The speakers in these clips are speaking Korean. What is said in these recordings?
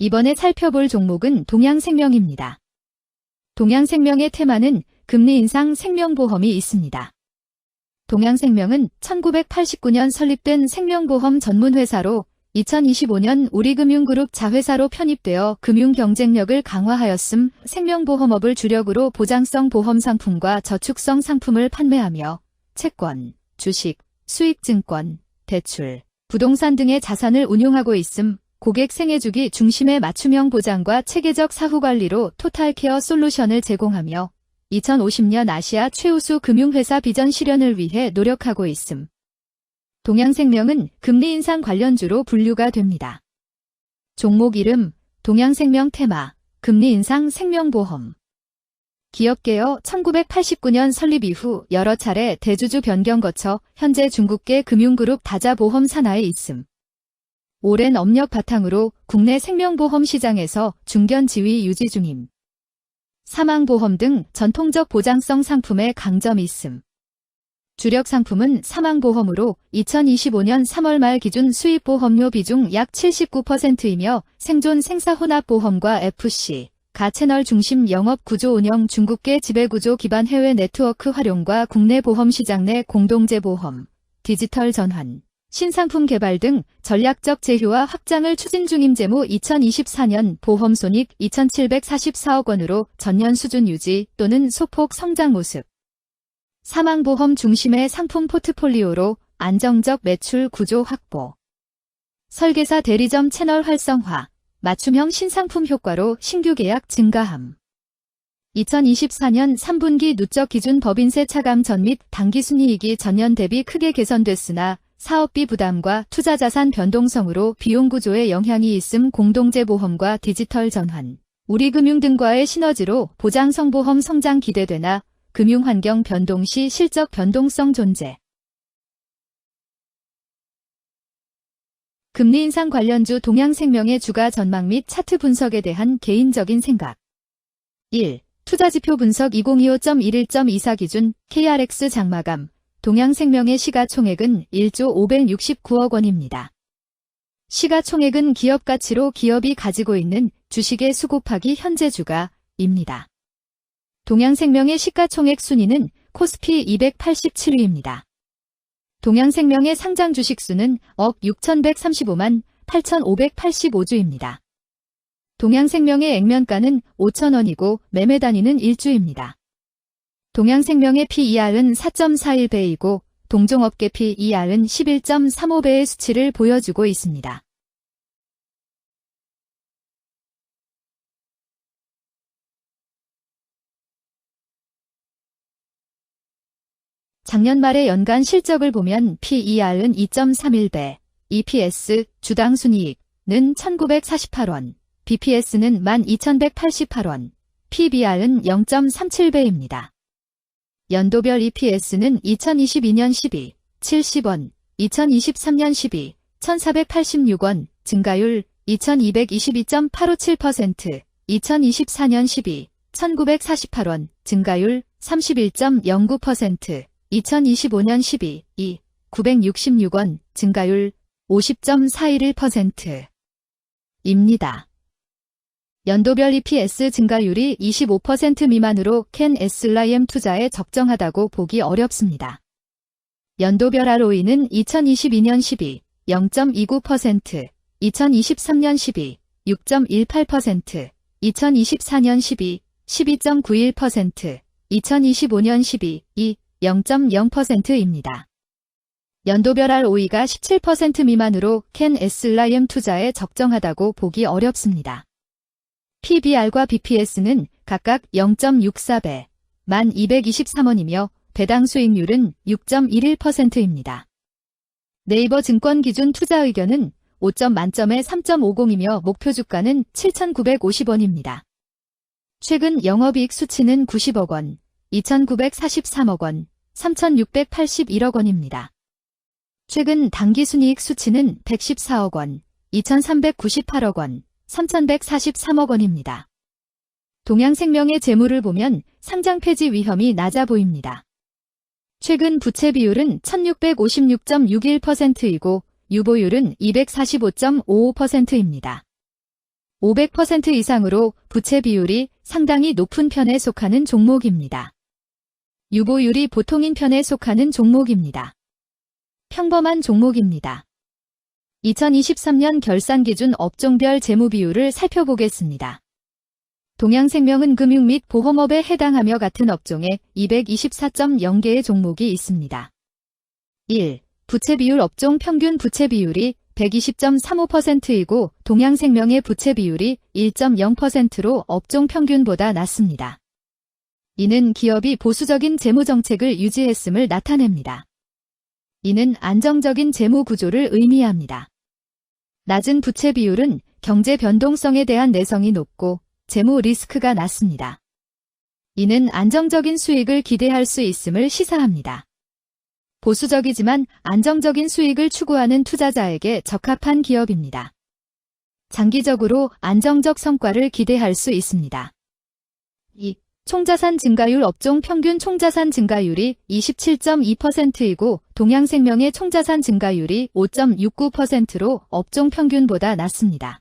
이번에 살펴볼 종목은 동양생명입니다. 동양생명의 테마는 금리 인상 생명보험이 있습니다. 동양생명은 1989년 설립된 생명보험 전문회사로 2025년 우리금융그룹 자회사로 편입되어 금융 경쟁력을 강화하였음. 생명보험업을 주력으로 보장성 보험 상품과 저축성 상품을 판매하며 채권, 주식, 수익증권, 대출, 부동산 등의 자산을 운용하고 있음. 고객 생애주기 중심의 맞춤형 보장과 체계적 사후관리로 토탈케어 솔루션을 제공하며 2050년 아시아 최우수 금융회사 비전 실현을 위해 노력하고 있음. 동양생명은 금리 인상 관련주로 분류가 됩니다. 종목 이름, 동양생명 테마, 금리 인상 생명보험. 기업개요 1989년 설립 이후 여러 차례 대주주 변경 거쳐 현재 중국계 금융그룹 다자보험 산하에 있음. 오랜 업력 바탕으로 국내 생명보험 시장에서 중견 지위 유지 중임. 사망보험 등 전통적 보장성 상품에 강점이 있음. 주력 상품은 사망보험으로 2025년 3월 말 기준 수입보험료 비중 약 79%이며 생존 생사혼합보험과 FC, 가채널 중심 영업구조 운영 중국계 지배구조 기반 해외 네트워크 활용과 국내 보험시장 내 공동제 보험, 디지털 전환, 신상품 개발 등 전략적 제휴와 확장을 추진 중임. 재무 2024년 보험손익 2,744억 원으로 전년 수준 유지 또는 소폭 성장 모습. 사망보험 중심의 상품 포트폴리오로 안정적 매출 구조 확보. 설계사 대리점 채널 활성화, 맞춤형 신상품 효과로 신규 계약 증가함. 2024년 3분기 누적 기준 법인세 차감 전 및 당기순이익이 전년 대비 크게 개선됐으나 사업비 부담과 투자자산 변동성으로 비용구조에 영향이 있음. 공동제 보험과 디지털 전환, 우리금융 등과의 시너지로 보장성보험 성장 기대되나 금융환경 변동 시 실적 변동성 존재. 금리 인상 관련주 동양생명의 주가 전망 및 차트 분석에 대한 개인적인 생각. 1. 투자지표 분석 2025.11.24 기준 KRX 장마감 동양생명의 시가총액은 1조 569억 원입니다. 시가총액은 기업가치로 기업이 가지고 있는 주식의 수 곱하기 현재 주가입니다. 동양생명의 시가총액 순위는 코스피 287위입니다. 동양생명의 상장 주식수는 억 6,135만 8,585주입니다. 동양생명의 액면가는 5,000원이고 매매 단위는 1주입니다. 동양생명의 PER은 4.41배이고 동종업계 PER은 11.35배의 수치를 보여주고 있습니다. 작년 말의 연간 실적을 보면 PER은 2.31배, EPS, 주당 순이익은 1,948원, BPS는 12,188원, PBR은 0.37배입니다. 연도별 EPS는 2022년 12, 70원, 2023년 12, 1,486원, 증가율 2,222.857%, 2024년 12, 1,948원, 증가율 31.09%, 2025년 12, 966원, 증가율 50.411%입니다. 연도별 EPS 증가율이 25% 미만으로 캔 SLIM 투자에 적정하다고 보기 어렵습니다. 연도별 ROE는 2022년 12, 0.29%, 2023년 12, 6.18%, 2024년 12, 12.91%, 2025년 12, 0.0%입니다. 연도별 ROE가 17% 미만으로 캔 SLIM 투자에 적정하다고 보기 어렵습니다. PBR과 BPS는 각각 0.64배, 1,223원이며 배당 수익률은 6.11%입니다. 네이버 증권 기준 투자 의견은 5점 만점에 3.50이며 목표 주가는 7,950원입니다. 최근 영업이익 수치는 90억 원, 2,943억 원, 3,681억 원입니다. 최근 당기순이익 수치는 114억 원, 2,398억 원, 3,143억 원입니다. 동양생명의 재물을 보면 상장 폐지 위험이 낮아 보입니다. 최근 부채 비율은 1,656.61%이고 유보율은 245.55%입니다. 500% 이상으로 부채 비율이 상당히 높은 편에 속하는 종목입니다. 유보율이 보통인 편에 속하는 종목입니다. 평범한 종목입니다. 2023년 결산 기준 업종별 재무 비율을 살펴보겠습니다. 동양생명은 금융 및 보험업에 해당하며 같은 업종에 224.0개의 종목이 있습니다. 1. 부채 비율 업종 평균 부채 비율이 120.35%이고 동양생명의 부채 비율이 1.0%로 업종 평균보다 낮습니다. 이는 기업이 보수적인 재무 정책을 유지했음을 나타냅니다. 이는 안정적인 재무 구조를 의미합니다. 낮은 부채 비율은 경제 변동성에 대한 내성이 높고 재무 리스크가 낮습니다. 이는 안정적인 수익을 기대할 수 있음을 시사합니다. 보수적이지만 안정적인 수익을 추구하는 투자자에게 적합한 기업입니다. 장기적으로 안정적 성과를 기대할 수 있습니다. 2. 총자산 증가율 업종 평균 총자산 증가율이 27.2%이고 동양생명의 총자산 증가율이 5.69%로 업종 평균보다 낮습니다.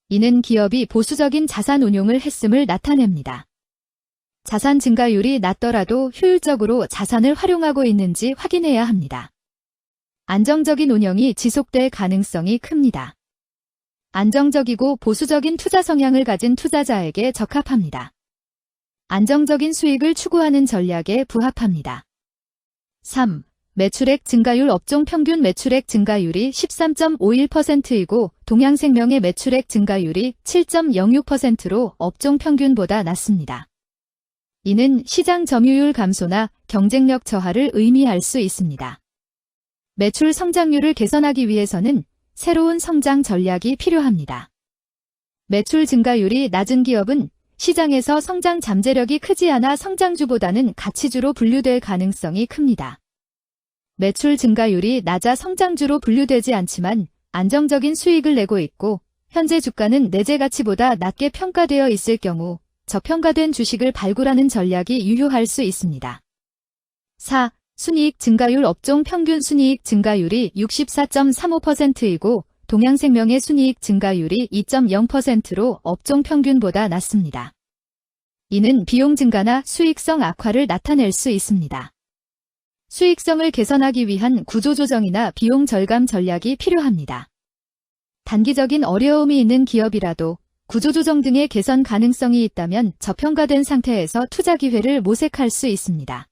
이는 기업이 보수적인 자산 운용을 했음을 나타냅니다. 자산 증가율이 낮더라도 효율적으로 자산을 활용하고 있는지 확인해야 합니다. 안정적인 운영이 지속될 가능성이 큽니다. 안정적이고 보수적인 투자 성향을 가진 투자자에게 적합합니다. 안정적인 수익을 추구하는 전략에 부합합니다. 3. 매출액 증가율 업종 평균 매출액 증가율이 13.51%이고 동양생명의 매출액 증가율이 7.06%로 업종 평균보다 낮습니다. 이는 시장 점유율 감소나 경쟁력 저하를 의미할 수 있습니다. 매출 성장률을 개선하기 위해서는 새로운 성장 전략이 필요합니다. 매출 증가율이 낮은 기업은 시장에서 성장 잠재력이 크지 않아 성장주보다는 가치주로 분류될 가능성이 큽니다. 매출 증가율이 낮아 성장주로 분류되지 않지만 안정적인 수익을 내고 있고 현재 주가는 내재 가치보다 낮게 평가되어 있을 경우 저평가된 주식을 발굴하는 전략이 유효할 수 있습니다. 4. 순이익 증가율 업종 평균 순이익 증가율이 64.35%이고 동양생명의 순이익 증가율이 2.0%로 업종 평균보다 낮습니다. 이는 비용 증가나 수익성 악화를 나타낼 수 있습니다. 수익성을 개선하기 위한 구조조정이나 비용 절감 전략이 필요합니다. 단기적인 어려움이 있는 기업이라도 구조조정 등의 개선 가능성이 있다면 저평가된 상태에서 투자 기회를 모색할 수 있습니다.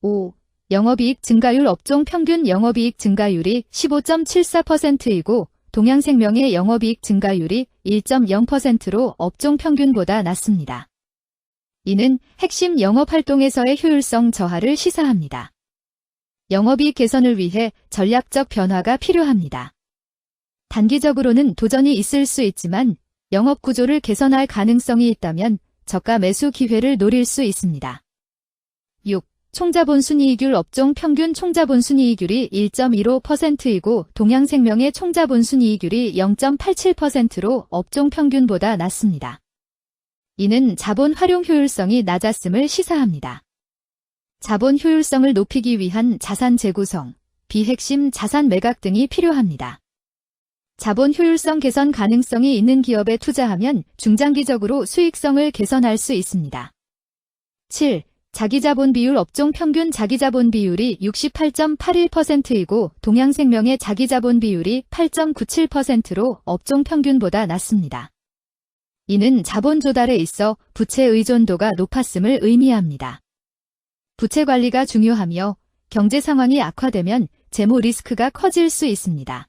5. 영업이익 증가율 업종 평균 영업이익 증가율이 15.74%이고 동양생명의 영업이익 증가율이 1.0%로 업종 평균보다 낮습니다. 이는 핵심 영업활동에서의 효율성 저하를 시사합니다. 영업이익 개선을 위해 전략적 변화가 필요합니다. 단기적으로는 도전이 있을 수 있지만 영업구조를 개선할 가능성이 있다면 저가 매수 기회를 노릴 수 있습니다. 6. 총자본 순이익률 업종 평균 총자본 순이익률이 1.15%이고 동양생명의 총자본 순이익률이 0.87%로 업종 평균보다 낮습니다. 이는 자본 활용 효율성이 낮았음을 시사합니다. 자본 효율성을 높이기 위한 자산 재구성, 비핵심 자산 매각 등이 필요합니다. 자본 효율성 개선 가능성이 있는 기업에 투자하면 중장기적으로 수익성을 개선할 수 있습니다. 7. 자기자본 비율 업종 평균 자기자본 비율이 68.81%이고 동양생명의 자기자본 비율이 8.97%로 업종 평균보다 낮습니다. 이는 자본 조달에 있어 부채 의존도가 높았음을 의미합니다. 부채 관리가 중요하며 경제 상황이 악화되면 재무 리스크가 커질 수 있습니다.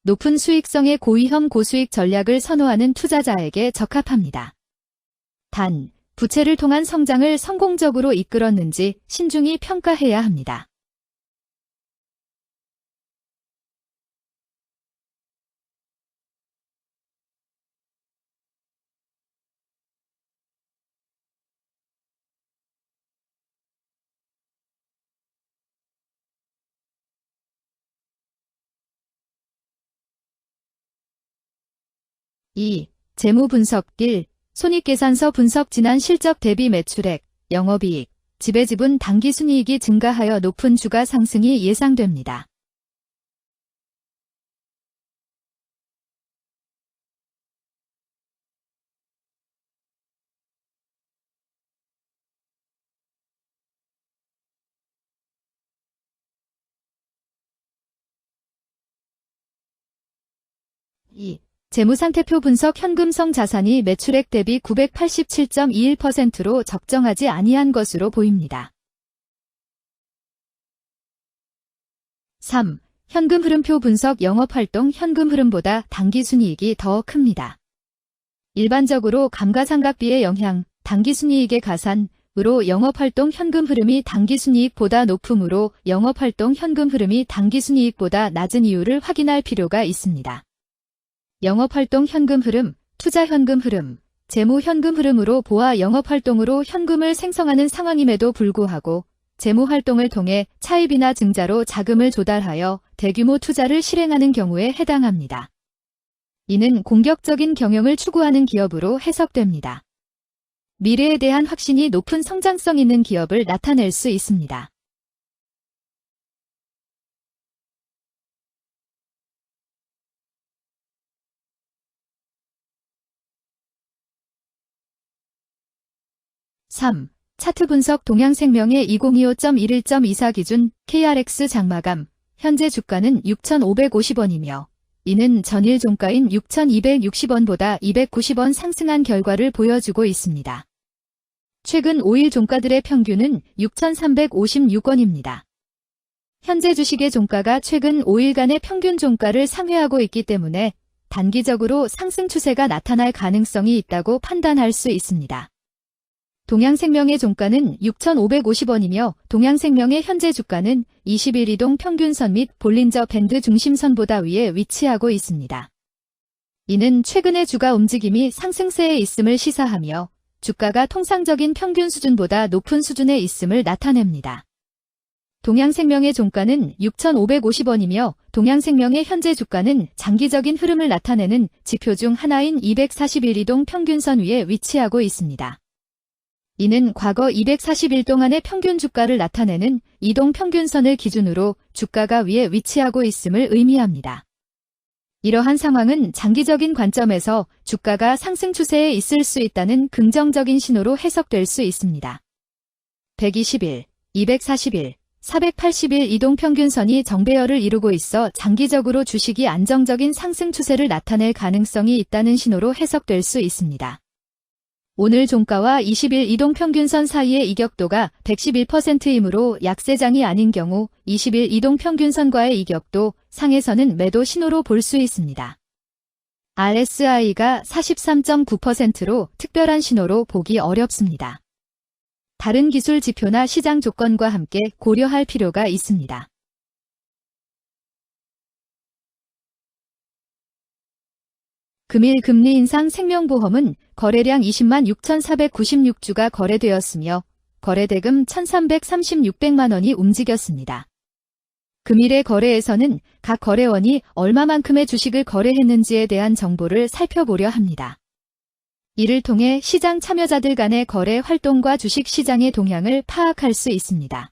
높은 수익성의 고위험 고수익 전략을 선호하는 투자자에게 적합합니다. 단, 부채를 통한 성장을 성공적으로 이끌었는지 신중히 평가해야 합니다. (2) 재무 분석 1. 손익계산서 분석 지난 실적 대비 매출액, 영업이익, 지배지분 당기순이익이 증가하여 높은 주가 상승이 예상됩니다. 2. 재무상태표 분석 현금성 자산이 매출액 대비 987.21%로 적정하지 아니한 것으로 보입니다. 3. 현금 흐름표 분석 영업활동 현금 흐름보다 당기순이익이 더 큽니다. 일반적으로 감가상각비의 영향, 당기순이익의 가산으로 영업활동 현금 흐름이 당기순이익보다 높으므로 영업활동 현금 흐름이 당기순이익보다 낮은 이유를 확인할 필요가 있습니다. 영업활동 현금 흐름, 투자 현금 흐름, 재무 현금 흐름으로 보아 영업활동으로 현금을 생성하는 상황임에도 불구하고 재무활동을 통해 차입이나 증자로 자금을 조달하여 대규모 투자를 실행하는 경우에 해당합니다. 이는 공격적인 경영을 추구하는 기업으로 해석됩니다. 미래에 대한 확신이 높은 성장성 있는 기업을 나타낼 수 있습니다. (3) 차트 분석 동양생명의 2025.11.24 기준 KRX 장마감 현재 주가는 6,550원이며 이는 전일 종가인 6,260원보다 290원 상승한 결과를 보여주고 있습니다. 최근 5일 종가들의 평균은 6,356원입니다. 현재 주식의 종가가 최근 5일간의 평균 종가를 상회하고 있기 때문에 단기적으로 상승 추세가 나타날 가능성이 있다고 판단할 수 있습니다. 동양생명의 종가는 6,550원이며 동양생명의 현재 주가는 20일 이동 평균선 및 볼린저 밴드 중심선보다 위에 위치하고 있습니다. 이는 최근의 주가 움직임이 상승세에 있음을 시사하며 주가가 통상적인 평균 수준보다 높은 수준에 있음을 나타냅니다. 동양생명의 종가는 6,550원이며 동양생명의 현재 주가는 장기적인 흐름을 나타내는 지표 중 하나인 241 이동 평균선 위에 위치하고 있습니다. 이는 과거 240일 동안의 평균 주가를 나타내는 이동평균선을 기준으로 주가가 위에 위치하고 있음을 의미합니다. 이러한 상황은 장기적인 관점에서 주가가 상승 추세에 있을 수 있다는 긍정적인 신호로 해석될 수 있습니다. 120일, 240일, 480일 이동평균선이 정배열을 이루고 있어 장기적으로 주식이 안정적인 상승 추세를 나타낼 가능성이 있다는 신호로 해석될 수 있습니다. 오늘 종가와 20일 이동평균선 사이의 이격도가 111%이므로 약세장이 아닌 경우 20일 이동평균선과의 이격도 상에서는 매도 신호로 볼 수 있습니다. RSI가 43.9%로 특별한 신호로 보기 어렵습니다. 다른 기술 지표나 시장 조건과 함께 고려할 필요가 있습니다. 금일 금리 인상 생명보험은 거래량 20만 6,496주가 거래되었으며 거래대금 1,336백만 원이 움직였습니다. 금일의 거래에서는 각 거래원이 얼마만큼의 주식을 거래했는지에 대한 정보를 살펴보려 합니다. 이를 통해 시장 참여자들 간의 거래 활동과 주식 시장의 동향을 파악할 수 있습니다.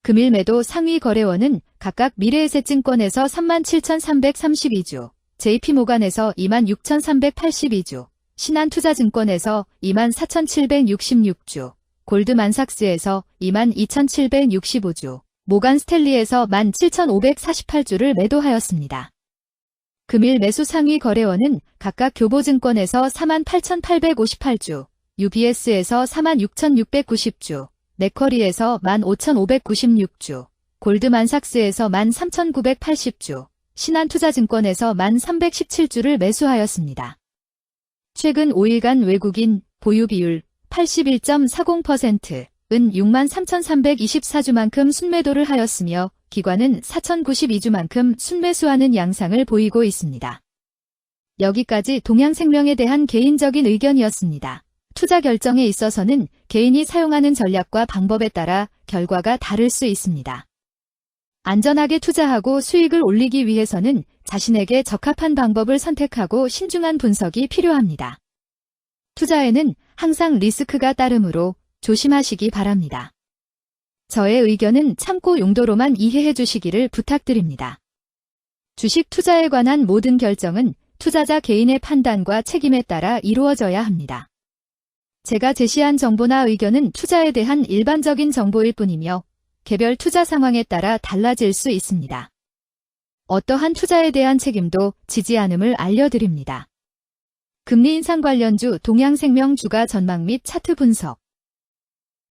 금일 매도 상위 거래원은 각각 미래에셋증권에서 37,332주, JP모간에서 26,382주, 신한투자증권에서 24,766주, 골드만삭스에서 22,765주, 모간스탠리에서 17,548주를 매도하였습니다. 금일 매수 상위 거래원은 각각 교보증권에서 48,858주, UBS에서 46,690주, 네커리에서 15,596주, 골드만삭스에서 13,980주, 신한투자증권에서 1,317주를 매수하였습니다. 최근 5일간 외국인 보유 비율 81.40%은 63,324주만큼 순매도를 하였으며 기관은 4,092주만큼 순매수하는 양상을 보이고 있습니다. 여기까지 동양생명에 대한 개인적인 의견이었습니다. 투자 결정에 있어서는 개인이 사용하는 전략과 방법에 따라 결과가 다를 수 있습니다. 안전하게 투자하고 수익을 올리기 위해서는 자신에게 적합한 방법을 선택하고 신중한 분석이 필요합니다. 투자에는 항상 리스크가 따르므로 조심하시기 바랍니다. 저의 의견은 참고 용도로만 이해해 주시기를 부탁드립니다. 주식 투자에 관한 모든 결정은 투자자 개인의 판단과 책임에 따라 이루어져야 합니다. 제가 제시한 정보나 의견은 투자에 대한 일반적인 정보일 뿐이며 개별 투자 상황에 따라 달라질 수 있습니다. 어떠한 투자에 대한 책임도 지지 않음을 알려드립니다. 금리 인상 관련주 동양생명 주가 전망 및 차트 분석.